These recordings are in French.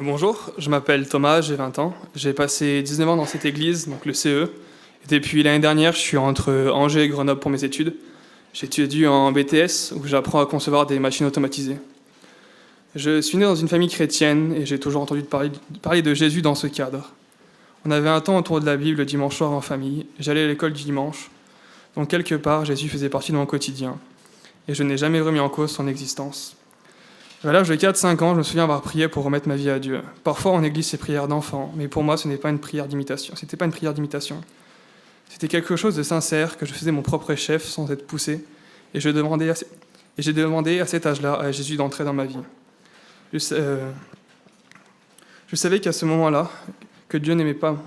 Bonjour, je m'appelle Thomas, j'ai 20 ans. J'ai passé 19 ans dans cette église, donc le CE. Et depuis l'année dernière, je suis entre Angers et Grenoble pour mes études. J'étudie en BTS, où j'apprends à concevoir des machines automatisées. Je suis né dans une famille chrétienne et j'ai toujours entendu parler de Jésus dans ce cadre. On avait un temps autour de la Bible le dimanche soir en famille. J'allais à l'école du dimanche. Donc quelque part, Jésus faisait partie de mon quotidien. Et je n'ai jamais remis en cause son existence. À l'âge de 4-5 ans, je me souviens avoir prié pour remettre ma vie à Dieu. Parfois, on néglige ces prières d'enfant, mais pour moi, ce n'est pas une prière d'imitation. C'était pas une prière d'imitation. C'était quelque chose de sincère que je faisais mon propre chef sans être poussé, et j'ai demandé à cet âge-là à Jésus d'entrer dans ma vie. Je savais qu'à ce moment-là, que Dieu n'aimait pas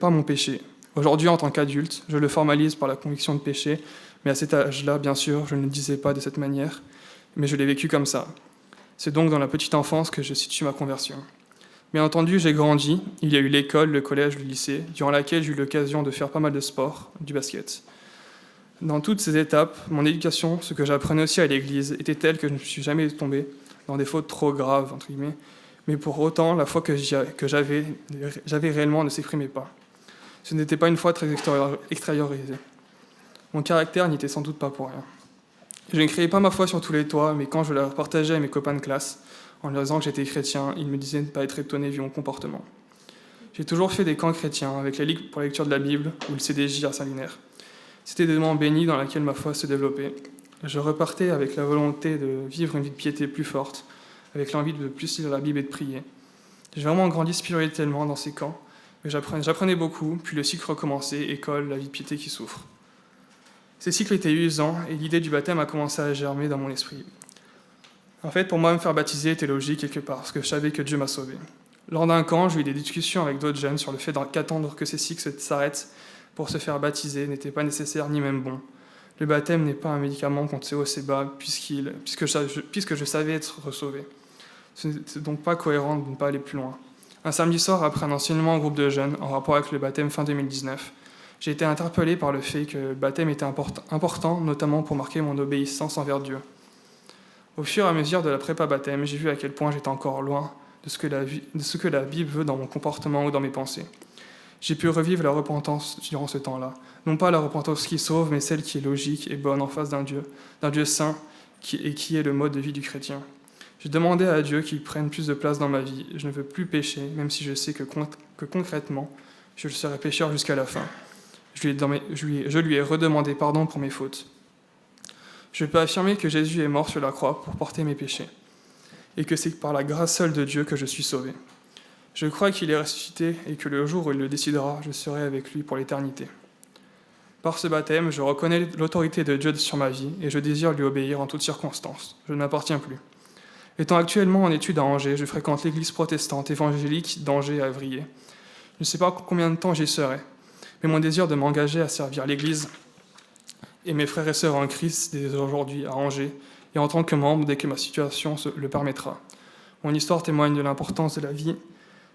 mon péché. Aujourd'hui, en tant qu'adulte, je le formalise par la conviction de péché, mais à cet âge-là, bien sûr, je ne le disais pas de cette manière, mais je l'ai vécu comme ça. C'est donc dans la petite enfance que je situe ma conversion. Bien entendu, j'ai grandi. Il y a eu l'école, le collège, le lycée, durant laquelle j'ai eu l'occasion de faire pas mal de sport, du basket. Dans toutes ces étapes, mon éducation, ce que j'apprenais aussi à l'église, était telle que je ne suis jamais tombé dans des fautes trop graves, entre guillemets, mais pour autant, la foi que j'avais réellement ne s'exprimait pas. Ce n'était pas une foi très extériorisée. Mon caractère n'y était sans doute pas pour rien. Je ne criais pas ma foi sur tous les toits, mais quand je la partageais à mes copains de classe, en leur disant que j'étais chrétien, ils me disaient de ne pas être étonné vu mon comportement. J'ai toujours fait des camps chrétiens, avec la Ligue pour la lecture de la Bible ou le CDJ à Saint-Lunaire. C'était des moments bénis dans lesquels ma foi se développait. Je repartais avec la volonté de vivre une vie de piété plus forte, avec l'envie de plus lire la Bible et de prier. J'ai vraiment grandi spirituellement dans ces camps, mais j'apprenais beaucoup, puis le cycle recommençait, école, la vie de piété qui souffre. Ces cycles étaient usants et l'idée du baptême a commencé à germer dans mon esprit. En fait, pour moi, me faire baptiser était logique quelque part, parce que je savais que Dieu m'a sauvé. Lors d'un camp, j'ai eu des discussions avec d'autres jeunes sur le fait qu'attendre que ces cycles s'arrêtent pour se faire baptiser n'était pas nécessaire ni même bon. Le baptême n'est pas un médicament contre ces hauts et bas, puisque je savais être sauvé. Ce n'est donc pas cohérent de ne pas aller plus loin. Un samedi soir, après un enseignement en groupe de jeunes, en rapport avec le baptême fin 2019, j'ai été interpellé par le fait que le baptême était important, notamment pour marquer mon obéissance envers Dieu. Au fur et à mesure de la prépa baptême, j'ai vu à quel point j'étais encore loin de ce que la Bible veut dans mon comportement ou dans mes pensées. J'ai pu revivre la repentance durant ce temps-là. Non pas la repentance qui sauve, mais celle qui est logique et bonne en face d'un Dieu saint, qui est le mode de vie du chrétien. J'ai demandé à Dieu qu'il prenne plus de place dans ma vie. Je ne veux plus pécher, même si je sais que concrètement, je serai pécheur jusqu'à la fin. Je lui ai redemandé pardon pour mes fautes. Je peux affirmer que Jésus est mort sur la croix pour porter mes péchés, et que c'est par la grâce seule de Dieu que je suis sauvé. Je crois qu'il est ressuscité et que le jour où il le décidera, je serai avec lui pour l'éternité. Par ce baptême, je reconnais l'autorité de Dieu sur ma vie et je désire lui obéir en toutes circonstances. Je ne m'appartiens plus. Étant actuellement en études à Angers, je fréquente l'église protestante évangélique d'Angers à Vrier. Je ne sais pas combien de temps j'y serai, mais mon désir de m'engager à servir l'Église et mes frères et sœurs en Christ dès aujourd'hui à Angers, et en tant que membre dès que ma situation le permettra. Mon histoire témoigne de l'importance de la vie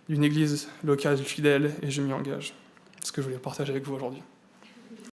d'une Église locale fidèle, et je m'y engage. C'est ce que je voulais partager avec vous aujourd'hui.